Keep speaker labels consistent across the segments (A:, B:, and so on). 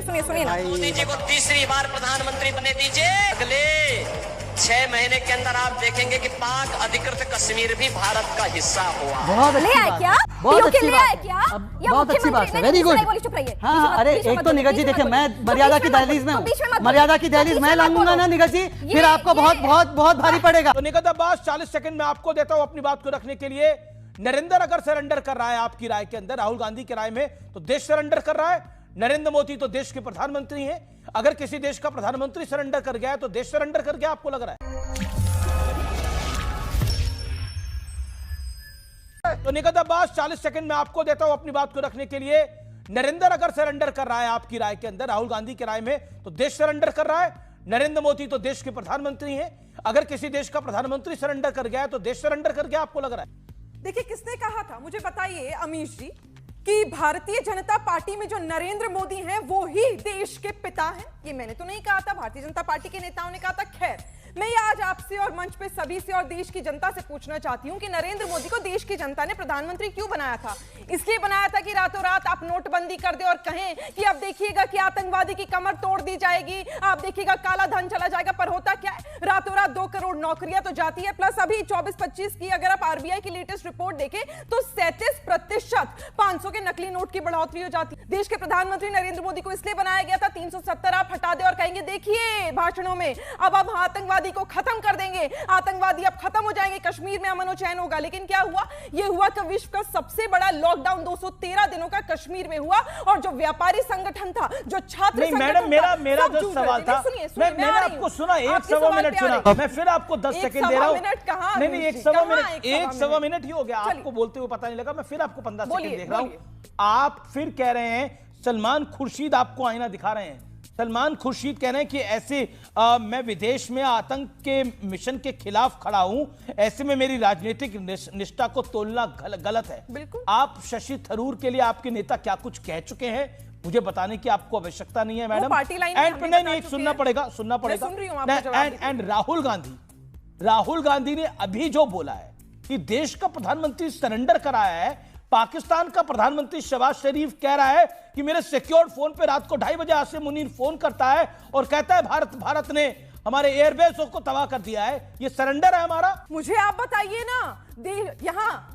A: सुनिए सुनिए ना।
B: मोदी जी को तीसरी बार प्रधानमंत्री बने दीजिए। अगले 6 महीने के अंदर आप देखेंगे कि पाक अधिकृत कश्मीर भी भारत का हिस्सा हुआ।
C: बहुत
A: ले
C: अच्छी
A: आए
C: बात
A: क्या?
C: है, बहुत
A: पीओके
C: अच्छी
A: ले
C: बात
A: आए
C: है।
A: क्या?
C: अब
A: या
C: बहुत अच्छी बात है, वेरी गुड।
A: चुप रहिए।
C: हाँ, अरे एक तो निगत जी देखिए, मैं मर्यादा की दहलीज में हूँ, मर्यादा की दहलीज मैं लाऊंगा ना निगत जी, फिर आपको बहुत बहुत बहुत भारी पड़ेगा।
D: तो निगत अब्बास 40 सेकंड में आपको देता हूं अपनी बात को रखने के लिए। नरेंद्र अगर सरेंडर कर रहा है आपकी राय के अंदर, राहुल गांधी की राय में, तो देश सरेंडर कर रहा है। नरेंद्र मोदी तो देश के प्रधानमंत्री हैं। अगर किसी देश का प्रधानमंत्री सरेंडर कर गया है तो देश सरेंडर कर गया, आपको लग रहा है? तो निगत अब्बास 40 सेकंड में आपको देता हूं अपनी बात को रखने के लिए। नरेंद्र अगर सरेंडर कर रहा है आपकी राय के अंदर, राहुल गांधी की राय में, तो देश सरेंडर कर रहा है। नरेंद्र मोदी तो देश के प्रधानमंत्री हैं। अगर किसी देश का प्रधानमंत्री सरेंडर कर गया है तो देश सरेंडर कर गया, आपको लग रहा है?
E: देखिए, किसने कहा था मुझे बताइए अमीश जी कि भारतीय जनता पार्टी में जो नरेंद्र मोदी हैं वो ही देश के पिता हैं? ये मैंने तो नहीं कहा था, भारतीय जनता पार्टी के नेताओं ने कहा था। खैर, मैं ये आज आपसे और मंच पे सभी से और देश की जनता से पूछना चाहती हूं कि नरेंद्र मोदी को देश की जनता ने प्रधानमंत्री क्यों बनाया था? इसलिए बनाया था कि रातों रात आप नोटबंदी कर दे और कहें कि अब देखिएगा कि आतंकवादी की कमर तोड़ दी जाएगी, आप देखिएगा काला धन चला जाएगा। पर होता क्या है, रातों रात 2 करोड़ नौकरियां तो जाती है, प्लस अभी 24-25 की अगर आप आरबीआई की लेटेस्ट रिपोर्ट देखें तो 37% 500 के नकली नोट की बढ़ोतरी हो जाती है। देश के प्रधानमंत्री नरेंद्र मोदी को इसलिए बनाया गया था 370 आप हटा दे और कहेंगे देखिए भाषणों में अब आतंकवादी को खत्म कर देंगे, आतंकवादी अब खत्म हो जाएंगे, कश्मीर में अमन और चैन होगा। लेकिन क्या हुआ? ये हुआ कि विश्व का सबसे बड़ा लॉकडाउन 213 दिनों का कश्मीर में हुआ और जो व्यापारी संगठन था, जो छात्र
D: नहीं मैडम, मेरा जो सवाल था, मैंने आपको सुना, 1 मिनट सुना, मैं फिर आपको 10 सेकंड दे रहा हूं। नहीं 1 मिनट ही हो गया आपको बोलते हुए, पता नहीं लगा। मैं फिर आपको 15 सेकंड देख रहा हूं। आप फिर कह रहे हैं सलमान खुर्शीद आपको आईना दिखा रहे हैं। सलमान खुर्शीद कह रहे हैं कि ऐसे मैं विदेश में आतंक के मिशन के खिलाफ खड़ा हूं, ऐसे में मेरी राजनीतिक निष्ठा को तोलना गलत है।
E: बिल्कुल।
D: आप शशि थरूर के लिए आपके नेता क्या कुछ कह चुके हैं, मुझे बताने की आपको आवश्यकता नहीं है मैडम। नहीं, सुनना पड़ेगा। एंड राहुल गांधी ने अभी जो बोला है कि देश का प्रधानमंत्री सरेंडर कराया है, पाकिस्तान का प्रधानमंत्री शहबाज शरीफ कह रहा है कि मेरे सिक्योर्ड फोन पे रात को 2:30 बजे आसिम मुनीर फोन करता है और कहता है भारत ने हमारे एयरबेस को तबाह कर दिया है। ये सरेंडर है हमारा?
E: मुझे आप बताइए ना, यहाँ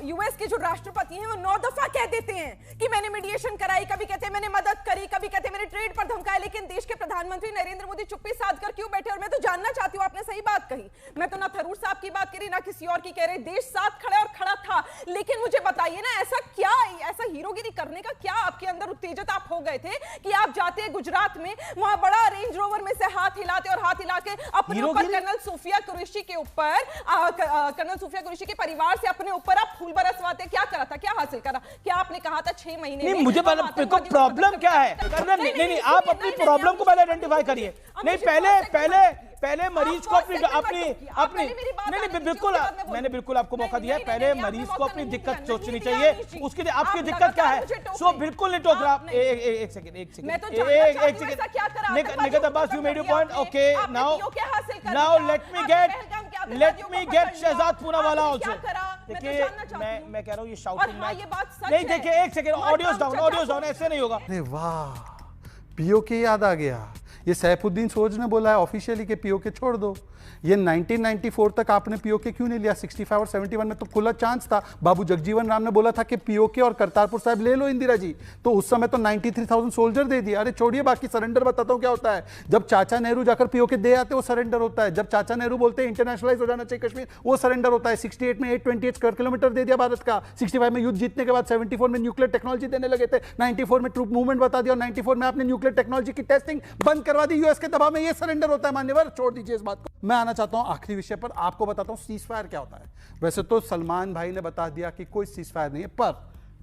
E: यूएस के जो राष्ट्रपति हैं वो 9 दफा कह देते हैं कि मैंने मीडिएशन कराई, कभी कहते हैं मैंने मदद करी, कभी कहते हैं मैंने ट्रेड पर धमकाया। लेकिन देश के प्रधानमंत्री नरेंद्र मोदी चुप्पी साध कर क्यों बैठे? और मैं तो जानना चाहती हूँ, आपने सही बात कही, मैं तो ना थरूर साहब की बात करी ना किसी और की कह रही, देश साथ खड़ा और खड़ा था। लेकिन मुझे बताइए ना, ऐसा हीरोगिरी करने का क्या आपके अंदर उत्तेजित आप हो गए थे कि आप जाते गुजरात में, वहां बड़ा रेंज रोवर में से हाथ हिलाते और हाथ हिला के अपने ऊपर कर्नल सूफिया कुरैशी के ऊपर, कर्नल सूफिया कुरैशी के परिवार से अपने ऊपर आप फूल बरसवाते? क्या करा था, क्या हासिल करा? क्या आपने कहा था 6 महीने
D: नहीं, मुझे प्रॉब्लम क्या है? नहीं, आप अपनी प्रॉब्लम को पहले आइडेंटिफाई करिए। नहीं, पहले मरीज को अपनी नहीं, बिल्कुल, मैंने बिल्कुल आपको मौका दिया है। पहले मरीज को अपनी दिक्कत सोचनी चाहिए, उसकी आपकी दिक्कत क्या है, सो बिल्कुल नहीं टोक रहा। एक second Nighat Abbas, you made your point. Okay, now let me get Shehzad Poonawalla also. देखिए, मैं कह रहा हूं ये शाउटिंग नहीं, देखिए एक सेकंड, ऑडियोज डाउन, ऐसे नहीं होगा।
F: अरे वाह, पीओके याद आ गया। ये सैफुद्दीन सोज ने बोला है ऑफिशियली कि पीओके छोड़ दो। ये 1994 तक आपने पीओके क्यों नहीं लिया? 65 और 71 में तो खुला चांस था। बाबू जगजीवन राम ने बोला था कि पीओके और करतारपुर साहिब ले लो इंदिरा जी, तो उस समय तो 93,000 सोल्जर दे दिया। अरे छोड़िए, बाकी सरेंडर बताता हूं क्या होता है। जब चाचा नेहरू जाकर पीओके दे आते वो सरेंडर होता है। जब चाचा नेहरू बोलते हैं इंटरनेशनलाइज हो जाना चाहिए कश्मीर, वो सरेंडर होता है। 68 में 828 स्क्वायर किलोमीटर दे दिया भारत का। 65 में युद्ध जीतने के बाद 74 में न्यूक्लियर टेक्नोलॉजी देने लगे थे। 94 में ट्रूप मूवमेंट बता दिया और 94 में आपने न्यूक्लियर टेक्नोलॉजी की टेस्टिंग बंद करवा दी यूएस के दबाव में। ये सरेंडर होता है मान्यवर, छोड़ दीजिए इस बात को। मैं आना चाहता हूं आखिरी विषय पर, आपको बताता हूं सीज फायर क्या होता है। वैसे तो सलमान भाई ने बता दिया कि कोई सीज फायर नहीं है, पर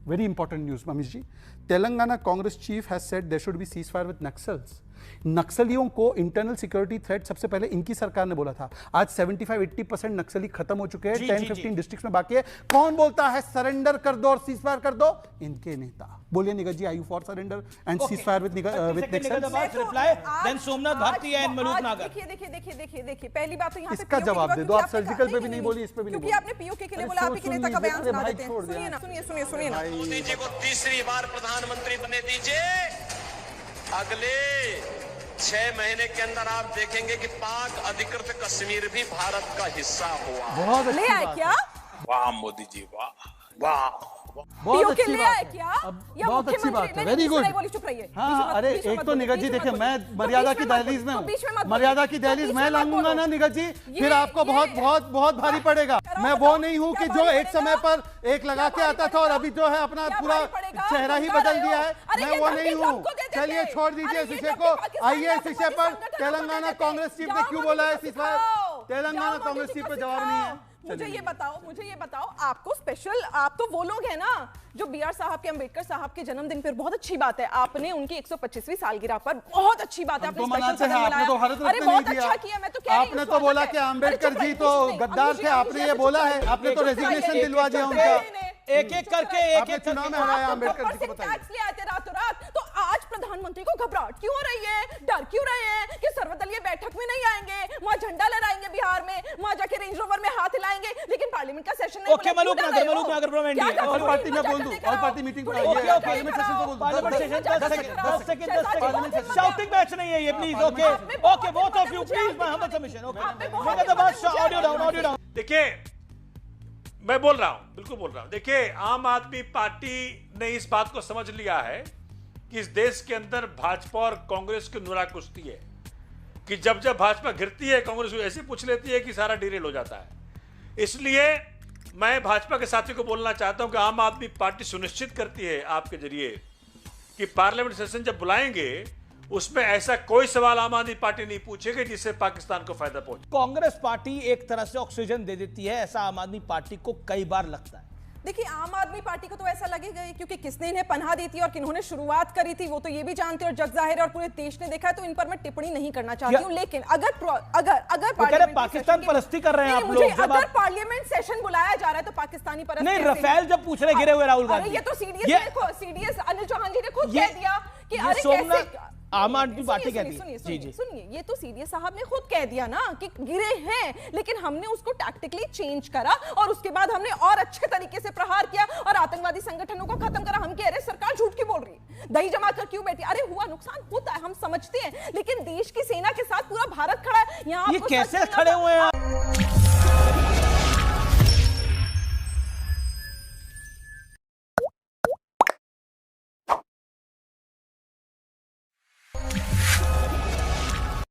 F: very important news Manish ji, Telangana Congress chief has said there should be cease fire with Naxals. नक्सलियों को इंटरनल सिक्योरिटी थ्रेट सबसे पहले इनकी सरकार ने बोला था। आज 75-80% नक्सली खत्म हो चुके हैं, 10-15 डिस्ट्रिक्ट्स में बाकी है। कौन बोलता है सरेंडर कर दो और सीज फायर कर दो? इनके नेता। बोलिए Nighat ji, are you for surrender and सीज fire with naxals?
D: Reply then Somnath Bharti and Manoj Nagar.
E: देखिए, पहली बात तो यहां पे
F: इसका जवाब दे दो आप। सर्जिकल पे भी नहीं बोली, इस पे भी नहीं बोली,
E: क्योंकि आपने पीओके के लिए बोला, आप ही नेता का बयान सुना देते हैं। सुनिए ना, सुनिए ना।
B: मोदी जी को तीसरी बार प्रधानमंत्री बने दीजिए। अगले 6 महीने के अंदर आप देखेंगे कि पाक अधिकृत कश्मीर भी भारत का हिस्सा हुआ।
C: बहुत
E: ले
C: अच्छी
E: आए
C: बात
E: क्या?
C: है।
A: वाह मोदी जी, वाह वाह।
C: बहुत
E: पीओके
C: अच्छी
E: ले
C: बात
E: आए
C: है।
E: क्या?
C: अब
E: या
C: बहुत अच्छी
E: मुख्यमंत्री-
C: बात है,
E: नहीं,
C: वेरी
E: बीच में
C: गुड।
E: नहीं बोली, चुप रहिए। बीच में
C: हाँ
E: मत-
C: अरे
E: बीच में
C: एक
E: मत
C: तो
E: बोलिए,
C: निगत
E: बीच
C: जी
E: में मत
C: देखिए,
E: बोलिए।
C: मैं
E: तो
C: मर्यादा
E: बीच
C: की
E: में मत
C: दहलीज में
E: बोलिए, तो बीच में मत
C: हूँ, मर्यादा की
E: बोलिए, तो
C: दहलीज
E: बीच
C: मैं
E: में मत
C: लाऊंगा ना
E: बोलो।
C: निगत जी,
E: ये-
C: फिर आपको
E: ये-
C: बहुत बहुत बहुत भारी पड़ेगा।
E: कराओ
C: मैं वो
E: बताओ,
C: नहीं हूँ
E: क्या
C: कि जो
E: भारी
C: एक समय
E: पड़ेगा?
C: पर एक लगा के
E: क्या
C: आता
E: भारी
C: था और
E: पड़ेगा?
C: अभी जो है अपना
E: क्या
C: पूरा
E: भारी पड़ेगा?
C: चेहरा ही
E: धमका
C: बदल
E: रहे
C: दिया
E: हो?
C: है।
E: अरे
C: मैं
E: ये
C: वो
E: धमकी
C: नहीं
E: तो
C: हूँ।
E: हमको दे देते।
C: चलिए छोड़ दीजिए
E: अरे
C: इस
E: ये
C: विषय
E: धमकी
C: को।
E: पाकिस्तान
C: आइए इस
E: के
C: विषय पर
E: संगठनों को
C: तेलंगाना
E: दे देते।
C: कांग्रेस चीफ ने
E: जाओ
C: क्यों
E: मोदी
C: बोला है
E: जी
C: इस
E: को
C: बार
E: सिखाओ।
C: तेलंगाना
E: जाओ
C: कांग्रेस
E: मोदी जी
C: चीफ
E: को
C: पे जवाब नहीं है।
E: सिखाओ। मुझे ये बताओ आपको स्पेशल, आप तो वो लोग हैं ना जो बीआर साहब के, अंबेडकर साहब के जन्मदिन पर, बहुत अच्छी बात है आपने उनकी 125वीं सालगिरह पर, बहुत अच्छी बात है
C: हम
E: आपने
C: तो
E: स्पेशल
C: मनाते हैं,
E: सदन
C: आपने तो
E: बुलाया।
C: भारत
E: अरे
C: रत्न
E: बहुत
C: नहीं दिया।
E: अच्छा किया, मैं तो कह रही हूँ
C: आपने तो
E: स्वागत
C: बोला
E: है।
C: कि
E: अरे
C: अम्बेडकर
E: चुप
C: जी
E: रहिए,
C: तो
E: अमित जी,
C: गद्दार
E: अमित
C: थे,
E: जी,
C: आपने ये
E: अमित जी,
C: बोला
E: चुप
C: है,
E: रहिए।
C: आपने तो
E: चुप रहिए,
C: रेजिग्नेशन
E: एक-
C: दिलवा
E: एक
C: दिया
E: चुप
C: उनका।
E: रहिए।
D: एक एक करके एक
C: आपने
D: एक
C: चुनाव में
D: करके-
C: हराया
E: आप तो
C: अम्बेडकर जी को,
E: गब्बर सिंह
C: बताइए।
E: टैक्स ले आए थे रातों रात, तो आज प्रधानमंत्री को घबराहट क्यों हो रही है, डर क्यों रहे हैं कि सर्वदलीय बैठक में नहीं आएंगे, वहां झंडा लहराएंगे बिहार में, वहां जाके रेंज रोवर में हाथ हिलाएंगे, लेकिन पार्लियामेंट का सेशन नहीं
D: ओके,
E: बुला,
D: मलूक
E: क्यों
D: नगर,
E: डर रहे हो?
D: मलूक नगर, प्रोमेंडी
E: क्या
D: है।
E: कर रहे
C: और
E: हो?
C: पार्टी में
E: मजाक
C: बोल दूं,
E: करने
C: और
E: का?
C: पार्टी मीटिंग
E: थोड़ी
C: बुलाइए,
E: मजाक करने
C: पार्लियामेंट
E: का?
C: सेशन को बोल दूं।
D: पार्लियामेंट
C: दस-
D: सेशन
C: दस-
D: 10
C: दस
D: second,
C: second,
D: 10 second, 10
C: parliament
D: second.
C: Session.
D: Shouting match नहीं है ये, प्लीज। ओके
E: आपने बहुत
D: ओके, बोथ ऑफ यू
E: मुझे
D: प्लीज,
E: आपने
D: मोहम्मद
E: बहुत
D: सबमिशन।
E: आपने
D: ओके,
E: बहुत
D: मैं कहता बस
E: मुझे
D: ऑडियो डाउन,
E: आपने
D: ऑडियो डाउन।
A: देखिए, मैं बोल रहा हूं, बिल्कुल बोल रहा हूं। देखिए, आम आदमी पार्टी ने इस बात को समझ लिया है कि इस देश के अंदर भाजपा और कांग्रेस की नुरा कुश्ती है, कि जब जब भाजपा गिरती है कांग्रेस को ऐसे पूछ लेती है कि सारा डिरेल हो जाता है। इसलिए मैं भाजपा के साथियों को बोलना चाहता हूं कि आम आदमी पार्टी सुनिश्चित करती है आपके जरिए कि पार्लियामेंट सेशन जब बुलाएंगे उसमें ऐसा कोई सवाल आम आदमी पार्टी नहीं पूछेगी जिससे पाकिस्तान को फायदा पहुंचे।
D: कांग्रेस पार्टी एक तरह से ऑक्सीजन दे देती है, ऐसा आम आदमी पार्टी को कई बार लगता है।
E: देखिए, आम आदमी पार्टी को तो ऐसा लगेगा ही, क्योंकि किसने इन्हें पनाह दी थी और किन्होंने शुरुआत करी थी वो तो ये भी जानते हैं और जग जाहिर है और पूरे देश ने देखा है, तो इन पर मैं टिप्पणी नहीं करना चाहती हूं। लेकिन अगर
D: पाकिस्तान
E: पार्लियामेंट
D: परस्ती कर रहे हैं आप लोग। जब
E: अगर
D: आप
E: पार्लियामेंट सेशन बुलाया जा रहा है तो पाकिस्तानी परस्ती
D: नहीं,
E: कैसे?
D: रफेल जब पूछ रहे गिरे हुए राहुल
E: अरे
D: गांधी,
E: ये तो सीडीएस अनिल चौहान जी ने खुद
D: ये-
E: कह दिया कि
D: ये
E: अरे
D: सोमनाथ
E: कैसे
D: आम आदमी पार्टी
E: सुनिए,
D: कहती है।
E: सुनिए,
D: जी,
E: सुनिए,
D: जी।
E: सुनिए, ये तो सीडीएस साहब ने खुद कह दिया ना कि गिरे हैं, लेकिन हमने उसको टैक्टिकली चेंज करा और उसके बाद हमने और अच्छे तरीके से प्रहार किया और आतंकवादी संगठनों को खत्म करा। हम कह रहे सरकार झूठ क्यों बोल रही है, दही जमा कर क्यों बैठी? अरे हुआ नुकसान होता है, हम समझते हैं, लेकिन देश की सेना के साथ पूरा भारत खड़ा है। यहाँ
D: ये
E: आपको
D: कैसे
E: सच
D: खड़े हुए हैं